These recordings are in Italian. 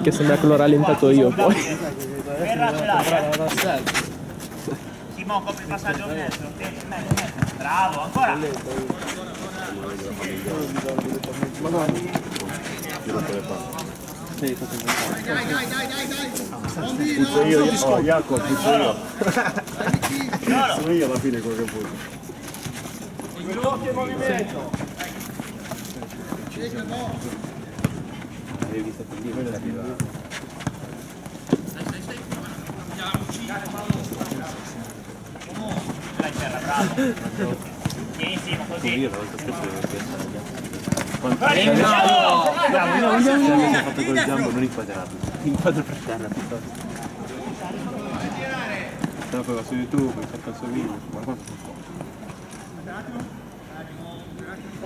Che sembra che l'ho rallentato io poi. Simon, copri il passaggio in mezzo. Bravo, ancora. Puzzo io, oh Jacopo, puzzo io. Sono io alla fine quello che puzzo. Veloce movimento. Avevi visto così, quello è Dai, terra, bravo. Tieni, Simon, così. io la volta scorsa avevo Bravo, ho fatto col giambo non inquadrato. Inquadro per terra piuttosto. Se no poi va su YouTube, ho fatto il suo video, ma quanto fu?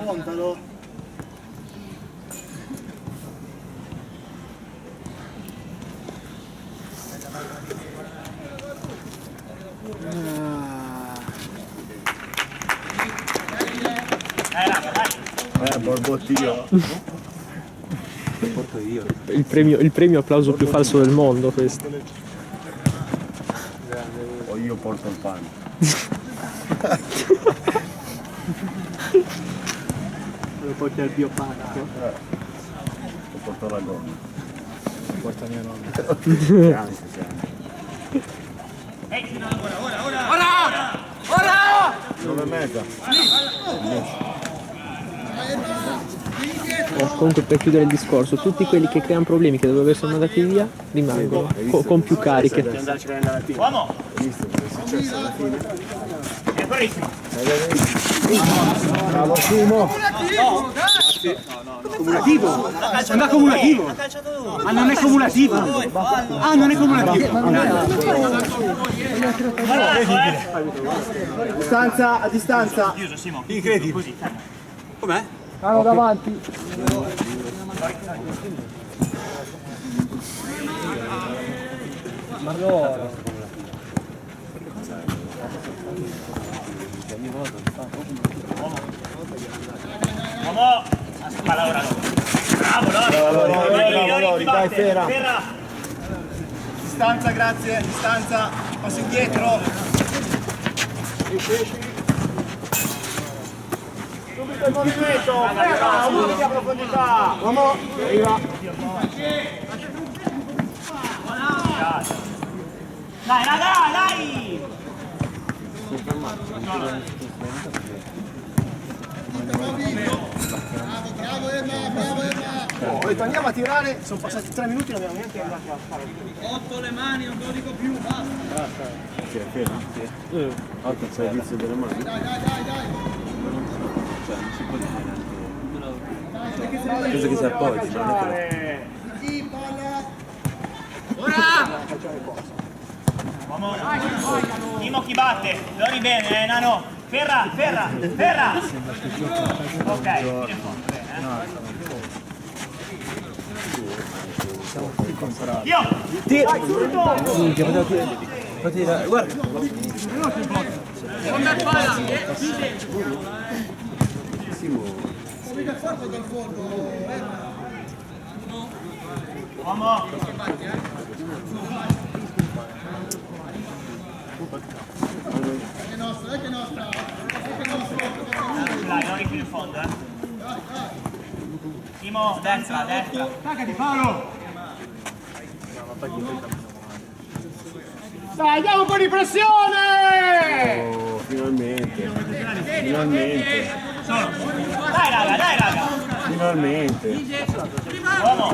Montalo. raga, dai. Borbottio. Lo porto io. Il premio applauso più falso del mondo questo. O io porto il pane. Lo porti al bioparco. Lo porto la gonna. Lo porta mia nonna. Ora! 9:30. Comunque per chiudere il discorso, tutti quelli che creano problemi che dovrebbero essere mandati via rimangono con più cariche. Uomo! Hai visto cosa è successo alla fine? È bravissimo. Bravo Simo! Cumulativo? Non è cumulativo? Ah, non è cumulativo? Ah, non è cumulativo. Distanza, a distanza. Chiuso, Simon. Incredibile. Così. Com'è? Hanno davanti. Ma allora. Uomo! Spalla ora. Bravo, Lori. Dai, Fera. Distanza, grazie, distanza, passo indietro. Subito il movimento, Fera, unica profondità. Uomo, arriva. Dai, dai! Ho detto andiamo a tirare, sono passati 3 minuti, non abbiamo neanche andato a fare. 8 le mani, non te lo dico più, basta. Sì, è fermo? Sì. 8 c'è il vizio delle mani? Dai. Cioè, non si può dire neanche. Penso che si appoggi, ma non è che... Sì, palla. Uomo! Timo chi batte? Lori bene, nano! Ferra! Ok, fino in fondo, bene. Io! Guarda! Uomo! Dai, Lori fino in fondo, Timo, destra. Tacca di palo. Dai, andiamo un po' di pressione! Oh, finalmente! Dai raga! Finalmente! Uomo!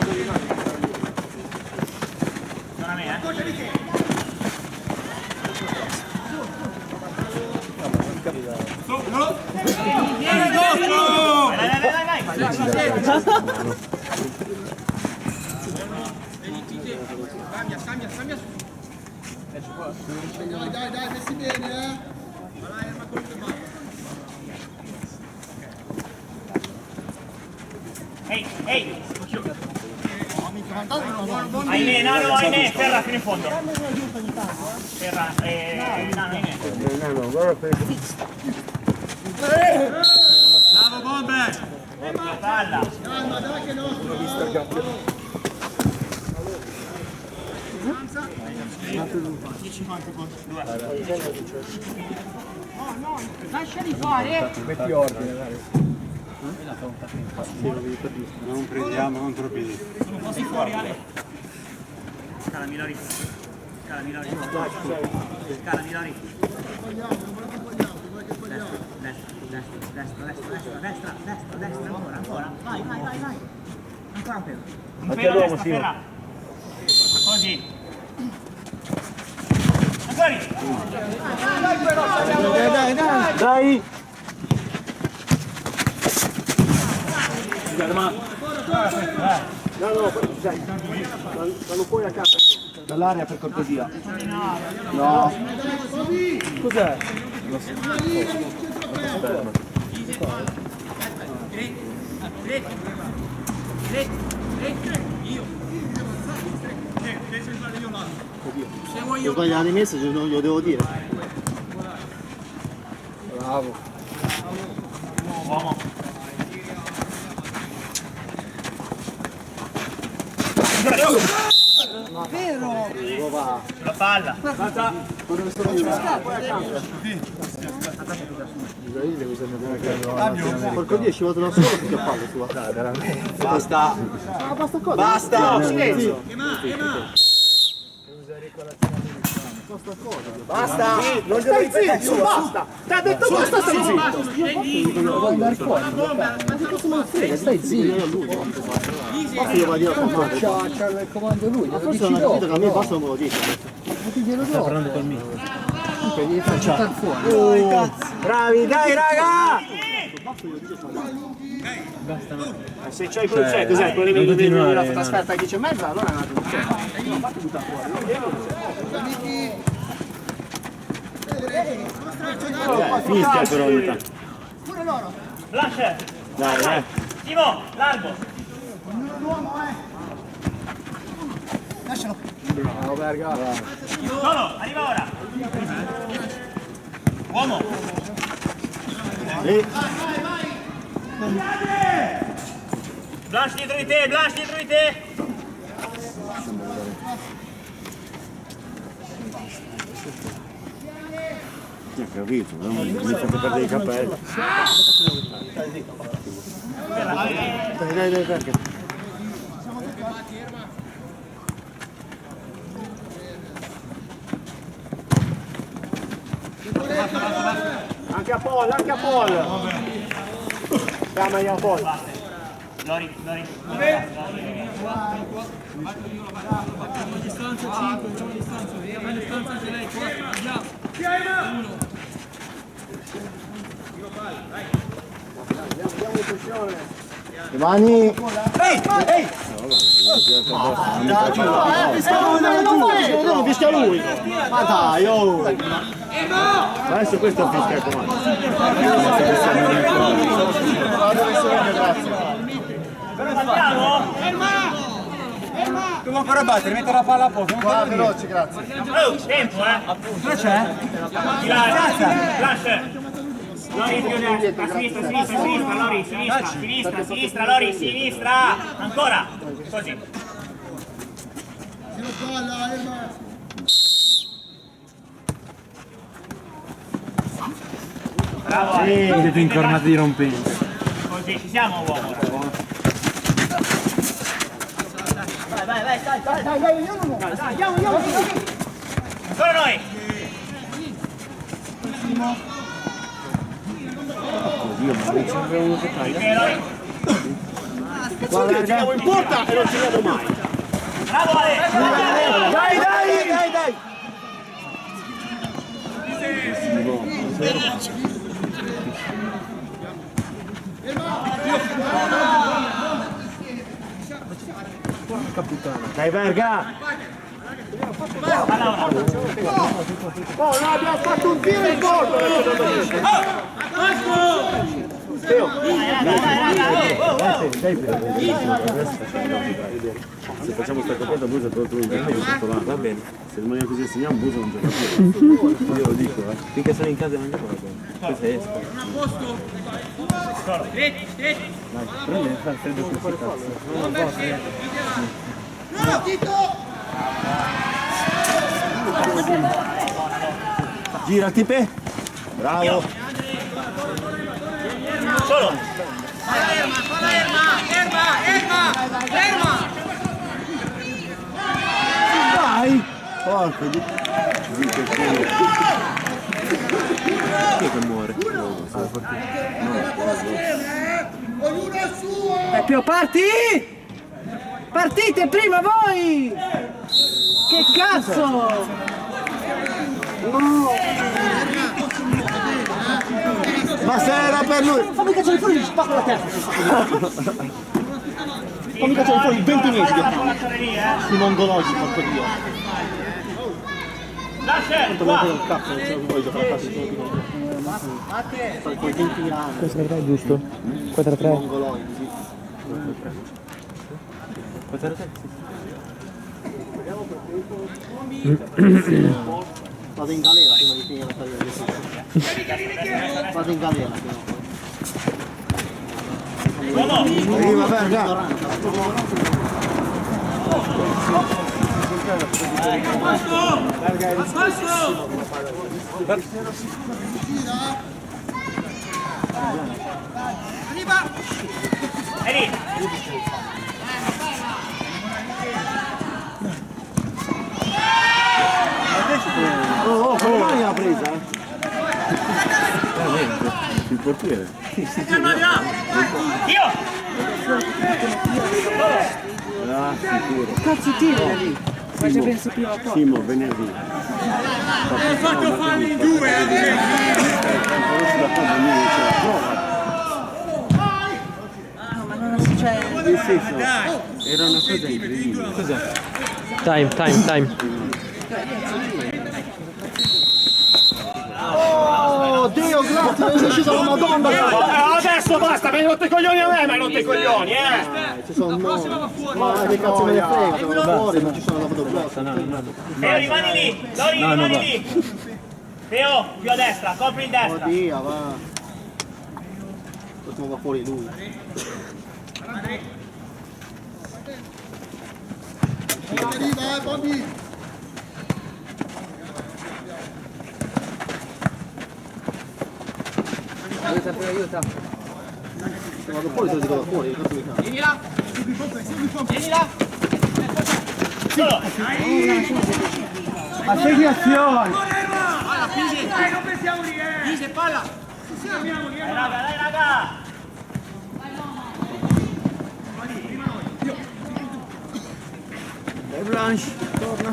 Non a me, Dai, messi bene, Ehi! Ahimè, nano, ahimè, Ferra fino in fondo. Ferra, nano, ahimè. No, guarda per... Bravo, bomber! Palla! Lasciali fare! Metti ordine, dai. Non prendiamo contropiedi. Sono un po' fuori, Ale. Scala Milori. Scala Milori. Scala Milori. Destra, ancora. Vai. Ancora un pelo. Un pelo a destra, Ferra. Così. Ancora lì. Dai! No, dai. Non puoi a casa. Dall'area per cortesia. No. Cos'è? Se sbagliano di messaggio non glielo devo dire. Bravo. Uomo. Vero! Sulla palla. Porco Dio, è scivolato da solo più che a palle sua. Dai, veramente. Basta! Ah, basta cosa? Basta! Silenzio! Basta! Non stai zitto, basta! Ti ha detto basta, stai zitto! Devo andare fuori. Ma che cazzo me ne frega? Stai zitto. Basta io vado a dire a tua madre. C'ha il comando lui, Ma glielo forse dici non ha capito dopo. che a me basta non me lo dice. Ma ti glielo do. Sta parlando col mio. Devi far buttare fuori. Bravi, dai, raga! Se c'hai quel c'è, cos'è? Quello che devi venire la trasferta a 10:30, allora è una cosa. Non fate buttare fuori. Fischia però ogni tanto. Blanche. Dai, Timo, largo. Bravo, Verga. Solo, arriva ora. Uomo. Blanche dietro di te, Ti ho capito, no? Mi fate perdere i capelli. Dai, perché? Anche a Paul! Chiamami a Paul! Lori. Le mani! Non fischia lui! Ma dai, oh! Adesso questo fischia comando. Andiamo? Devo ancora battere, metto la palla a posto. Qua, veloce, grazie. Oh, tempo, Dove c'è? Blanche. Lori più destra, a sinistra, Lori, sinistra, Lori, sinistra. Ancora. Così. Bravo, Ale. Siete incornati di rompente. Così, ci siamo, uomo. Ancora noi. Lori. Guarda, ci andiamo in porta e non ci vedo mai. Bravo, Ale. Dai! Dai, Verga! Oh, no, abbiamo fatto un tiro in porta! Teo. Se facciamo sta coppetta Busa però tu tutto là, va bene. Se rimaniamo così segniamo Busa non gioca più. Io lo dico, finché sono in casa non gioco, va bene. Poi se esco. Dai, prendi e fai freddo questo cazzo. Gira Tipe. Bravo. Solo. Vai. Porco di... Chi è che muore? Più parti! Partite prima voi! Che cazzo! No! Ma se era per lui! Fammi cacciare fuori, gli spacco la testa! Fammi cacciare fuori 20 mesi! Sti mongologi, porco Dio! Lascia, qua. Questo è giusto? 4-3. Vado in galera prima di finire la stagione. Vado in galera prima. Arriva, verga! Ehi, Oh, come mai l'ha presa? Il portiere. io. Ah, sicuro. Cazzo tira lì! Faccia penso più a poco. Simo, venerdì. Hai fatto fare in due, Ma non succede. Era una cosa incredibile. Cos'è? Time. Oh, Dio, grazie, è uscita la Madonna! adesso basta, mi hai rotto i coglioni a me, ma hai rotto i coglioni, Ci sono ma che cazzo me ne frega, sono fuori, non ci sono lavato blocco. Teo, rimani lì. Lori, rimani lì. Teo, più a destra, copri in destra. Oddio, va. Adesso va fuori lui. Vai, Bobby! Aiuta. Se vado fuori te lo dico da fuori, cazzo mi cambia. Vieni là. Solo. Ma sei di azione! Dai, non pensiamo lì, Dai, Raga. E Blanche, torna.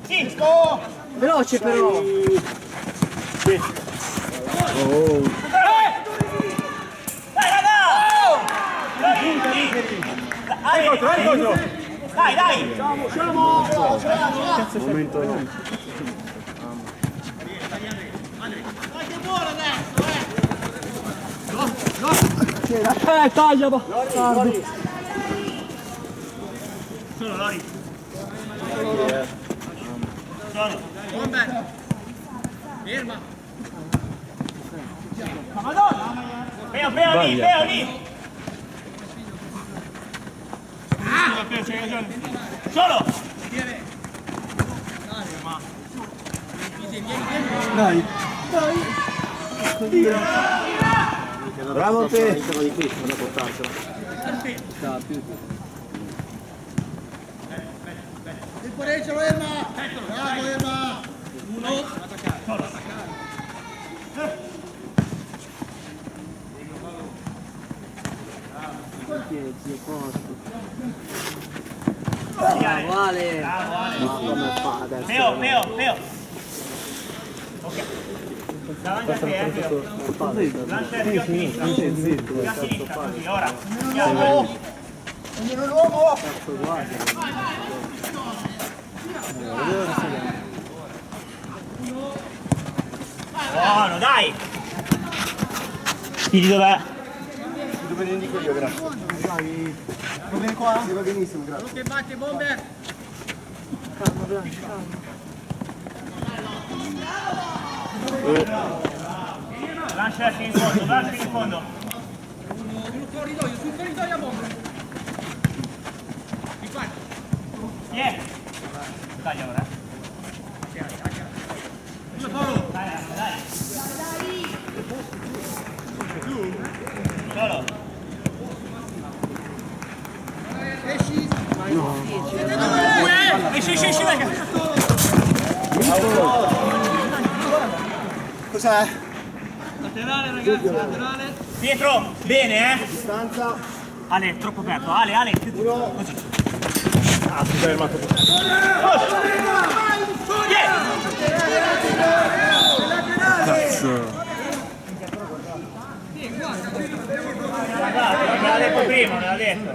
Sì. Veloce però! Dai, raga. Dai. Momento no. Taglia! Solo, Lori. Solo. Ferma. Madonna. Feo lì. Solo. Dai. Bravo te! Di questo, non portarcela. Il pareggio, Emma! Bravo, Emma! Vale! Ma come fa adesso? Feo. Ok. Davanti a te, Feo. Lancia il Dio a sinistra. Dio a sinistra, così, ora. Ognuno l'uomo! Buono, dai! Pidi dov'è? Dove ne dico io, grazie. Dai, va bene qua? Sì, va benissimo, grazie. Che batte, bomber! Calma, Blanche, calma. Lancia in fondo, lancia in fondo. Sul corridoio, bomber! Yeah. Taglia ora. Dai. Solo. Esci, dai. Cos'è? Laterale, ragazzi, laterale. Pietro, bene, Distanza. Ale, troppo aperto. Ale, così. Ah, si è fermato. Cazzo. Guardate, me l'ha detto prima, me l'ha detto.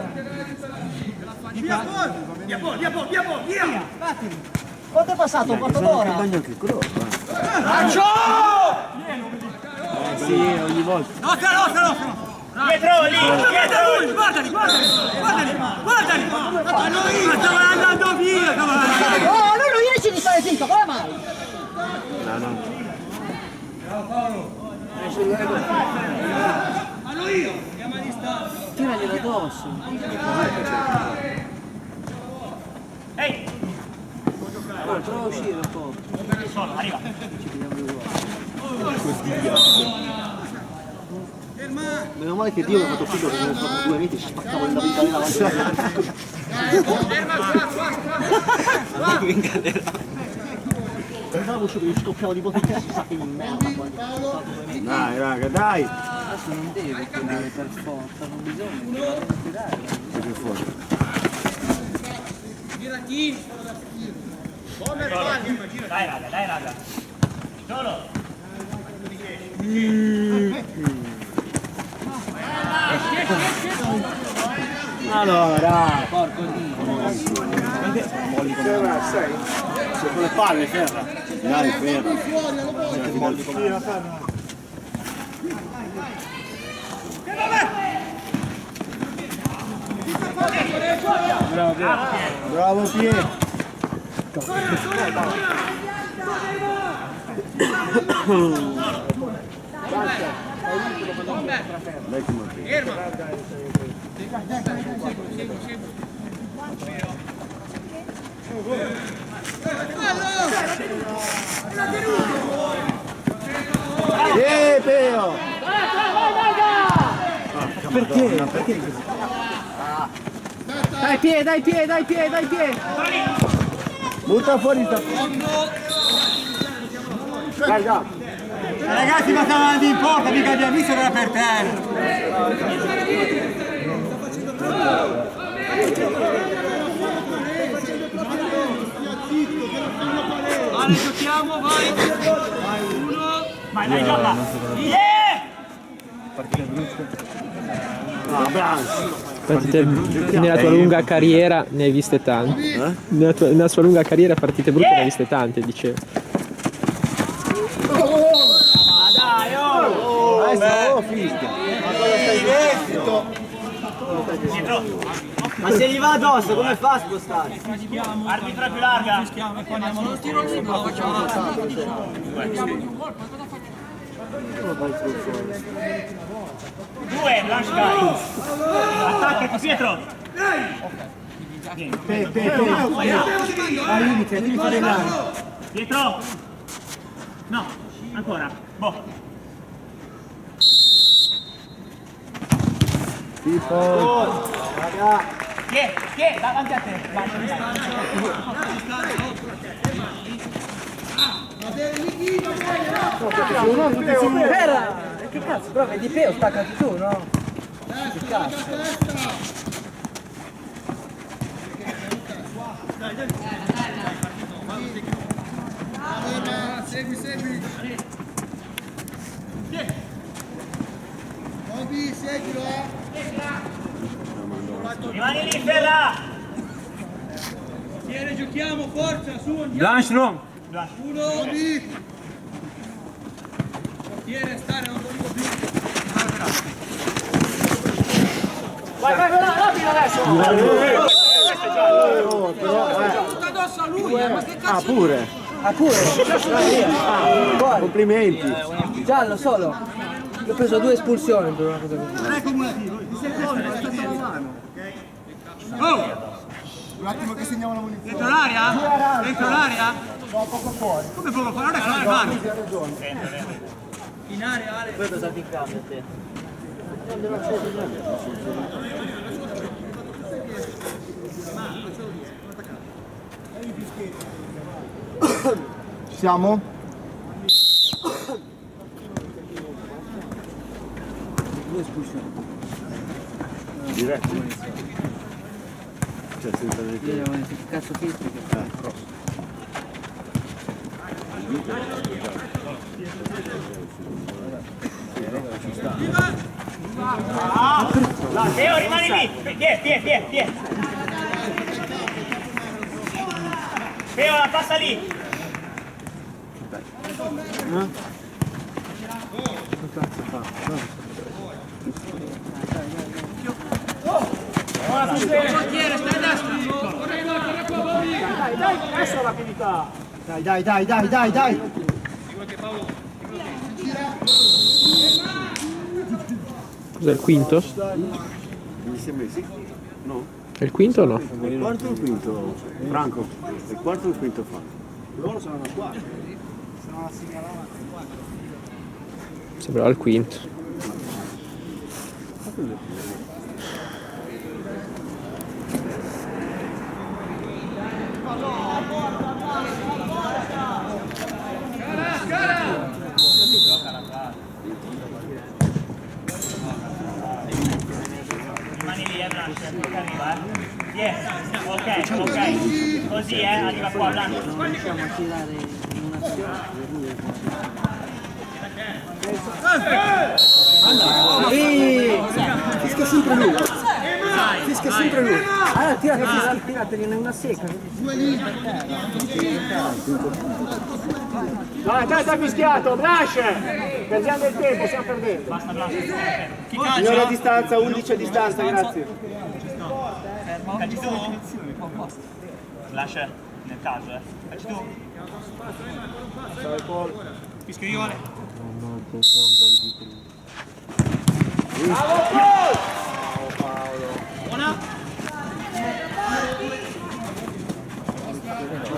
Via! Quanto è passato? Un quarto d'ora? Bagno anche il colore. Sì, ogni volta. Nostra! Pietro, lì, Pietro! Guardali! Ma stava andando via! Oh, lui non riesce di fare zitto, come mai? No. Tiraglielo addosso. Ehi! Prova a uscire un po'. Solo, arriva. Meno male che Dio mi ha fatto figlio perché nel fatto 2 metri ci spaccavo il vita davanti. Pensavo uscito che ci scoppiavo di bottiglia, si sa che in merda. Dai, raga, dai. Adesso non deve tirare per forza, non bisogna tirare. Più fuori. Dai, raga. Solo. Allora, Porco Dio. ferra, sei. Sei con le palle, ferra. Dai, ferma. Bravo Pietro. Dai che manca. Peo! Perché? Dai piede! Butta fuori sta... Dai, dai. Ragazzi, ma stiamo andando in porta, mica abbiamo visto che era per terra. Ale, giochiamo, vai! Uno! Vai, gioca! Yeah! No, bravo. Nella tua lunga carriera ne hai viste tante. Nella sua lunga carriera partite brutte ne hai viste tante, dicevo. Adesso fischia. Ma cosa stai dicendo? Ma se gli va addosso, come fa a spostare? Arbitra più larga! Due, Blanche Gari! Attaccati Pietro! Al limite dell'area. Pietro! No, ancora! Boh! Chi è? Davanti a te! Ferra! Che cazzo, però vedi Peo, staccati tu, no? Che cazzo? Segui! Bobby, seguilo! Rimani lì, Ferra! Tiene, giochiamo, forza, su, andiamo. Blanche long. Uno. Tiene, stare, non dico più. Vai, rapido adesso! Tutta addosso a lui, ma che cazzo? Ah, pure. Ah, pure? Fuori. Complimenti. Giallo solo. Io ho preso 2 espulsioni per una cosa così. Non è cumulativo, ti sei fuori, ma aspetta la mano. Oh! Un attimo che segniamo la munizione. Dentro l'aria? Dentro l'aria? Poco fuori. Come poco fuori? Non è fuori, mano. In area, Ale. Poi cosa ti cambia a te? Ci siamo? Due espulsioni. Diretto. Cioè, senza Che cazzo fischi che fa? Teo, rimani lì! Via! Teo, la passa lì! Portiere, stai a destra. Dai, adesso rapidità! Dai. Cos'è il quinto? Mi sembra sì? No? È il quinto o no? Il quarto o il quinto? Franco? Il quarto o il quinto fa? Loro sono da qua. Sembrava il quinto. Rimani lì, Blanche, che arriva, Yes, ok. Così, arriva qua, Blanche. Riusciamo a tirare in un'azione. Fischia sempre lui. Fischia sempre lui. Allora tirateli in una secca. Dai, fischiato, Blanche! Perdiamo il tempo, stiamo perdendo. Basta, Blanche. Chi Signora a calcia? distanza, 11 a distanza, grazie. Calci tu? Blanche, nel caso, Calci tu? Fischio io, Ale. Buona.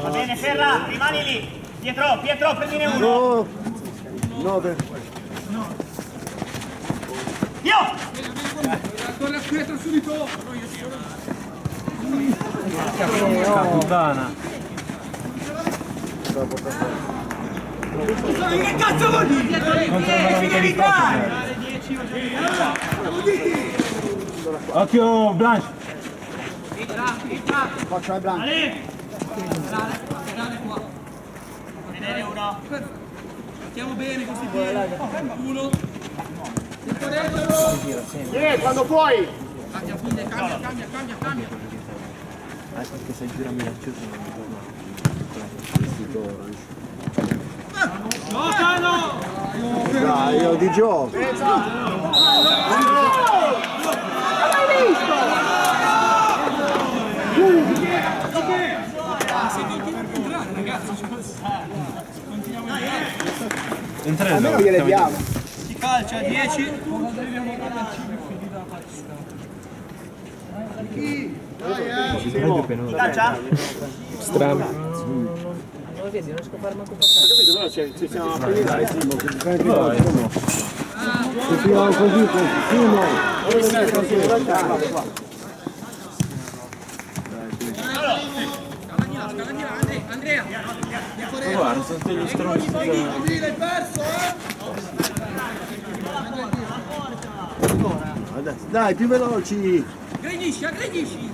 Va bene, Ferra, rimani lì. Pietro, prendine uno. 9. Io! Torna Pietro subito. Puttana. Che cazzo vuol dire? Finalità! Occhio, Blanche. Faccio la Blanca. Ale! Ferrare qua. Vedere uno. Stiamo bene questi piedi. Uno. Vieni, quando puoi! Cambia. Perché se gira minaccioso non mi Giocano! Dai, io di gioco. Almeno gliele diamo. Si calcia 10. Chi calcia? Strano. Non lo vedi, non riesco a fare manco passare. Capito, però ci siamo appena. Continuiamo così, Andrea! guarda, sono tutti gli stronzi. Dai, più veloci. Aggredisci!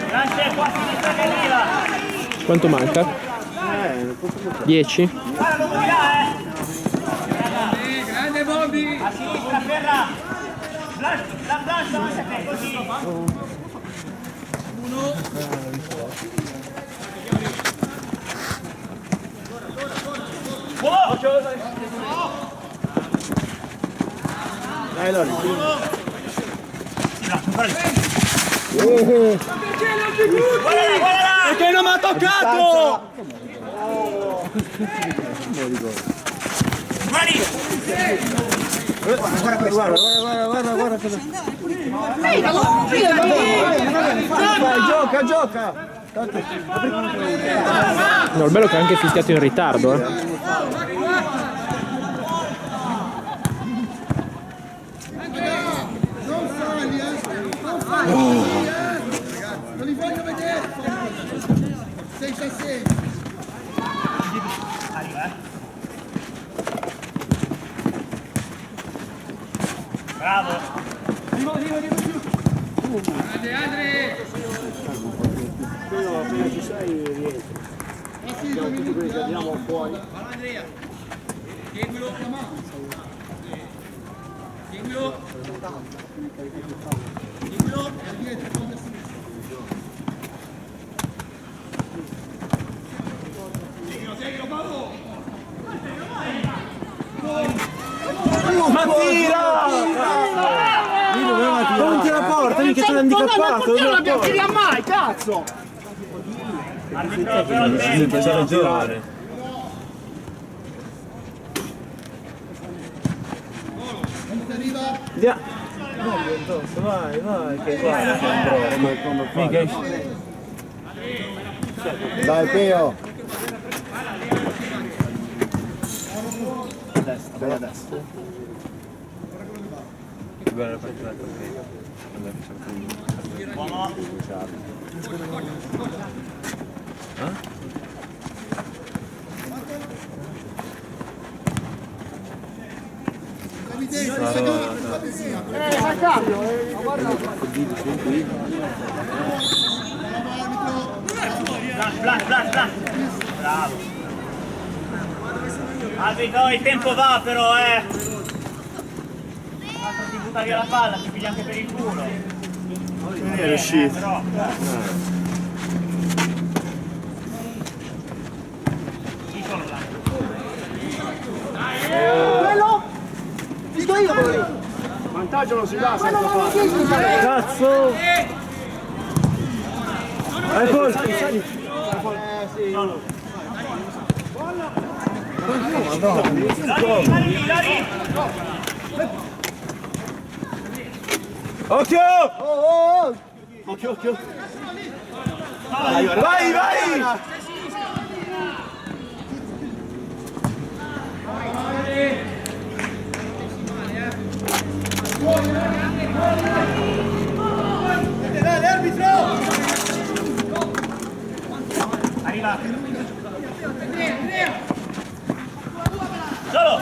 Blanche, qua a sinistra che arriva. Quanto manca? 10? Guarda, non morirà, Grande Bobby! A sinistra, Ferra. La Blanche davanti a te, così. Dai Lori. Guarda! Perché non mi ha toccato? Guarda cosa. Gioca. No, il bello è che è anche fischiato in ritardo, eh. Non li voglio vedere! 6-6-6! Bravo! Andre! Appena ci sei rientri. Abbiamo tutti quelli che andiamo fuori. Andrea! Seguilo la mano! Seguilo! Seguilo! Seguilo, Paolo! Ma tira! Davanti alla porta, mica sono handicappato! Non l'abbiamo tirato mai, cazzo! Arbitro però il tempo. C'è ragione! Via! Vai, che vai! Dai Peo. Dai a destra. Guarda la partita Blanche. Bravo. Arbitro, il tempo va però, Altro ti butta via la palla, ti piglia anche per il culo. È riuscito. Però. Chi sono Blanche? Quello? Dico io poi! Vantaggio non si dà senza Quello non lo fare. dici! Cazzo! Hai colpo! Lari! Occhio! Occhio. Vai! Arriva! Solo!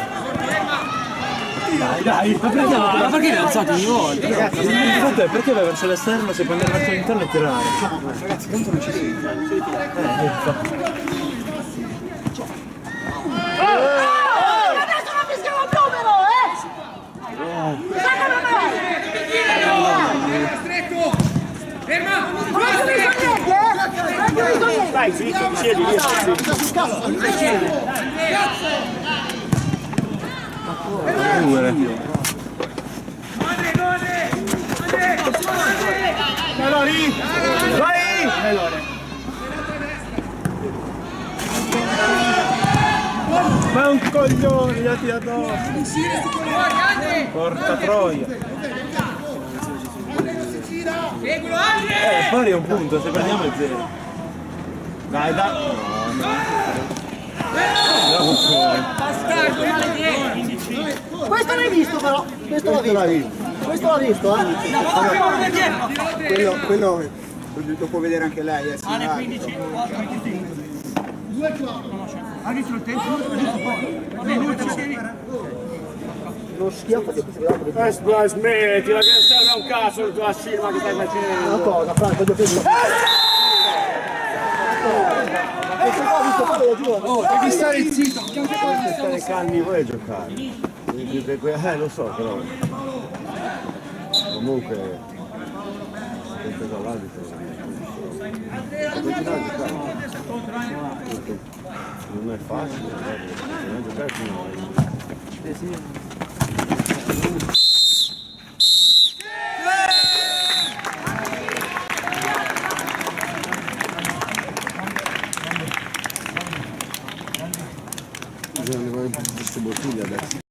Dai! Ma perché ne ha alzati ogni volta? Il punto è perché vai verso l'esterno se puoi andare verso l'interno e tirare? Ragazzi, tanto non ci devi. Adesso non fischiamo più però, Mi sa che non è! Stretto! Ferma! Non è niente! Dai, zitto, siedi lì. Lori! Vai! Ma è un coglione, gli ha tirato addosso! Porca troia! Seguilo, Andre! Pari è un punto, se prendiamo è zero. Dai! Bastardo, maledetto! Questo l'hai visto però! Questo l'ha visto! Questo l'ha visto, Quello lo può vedere anche lei. Lo schiaffo che Smettila, che non serve a un cazzo la tua scirma che stai facendo. una cosa, Franco, voglio preso. Devi stare zitto. Stare calmi voi a giocare. Lo so però. Comunque, senza dall'arbitro, non è facile, bisogna giocare fino a... Bisogna levare queste bottiglie adesso.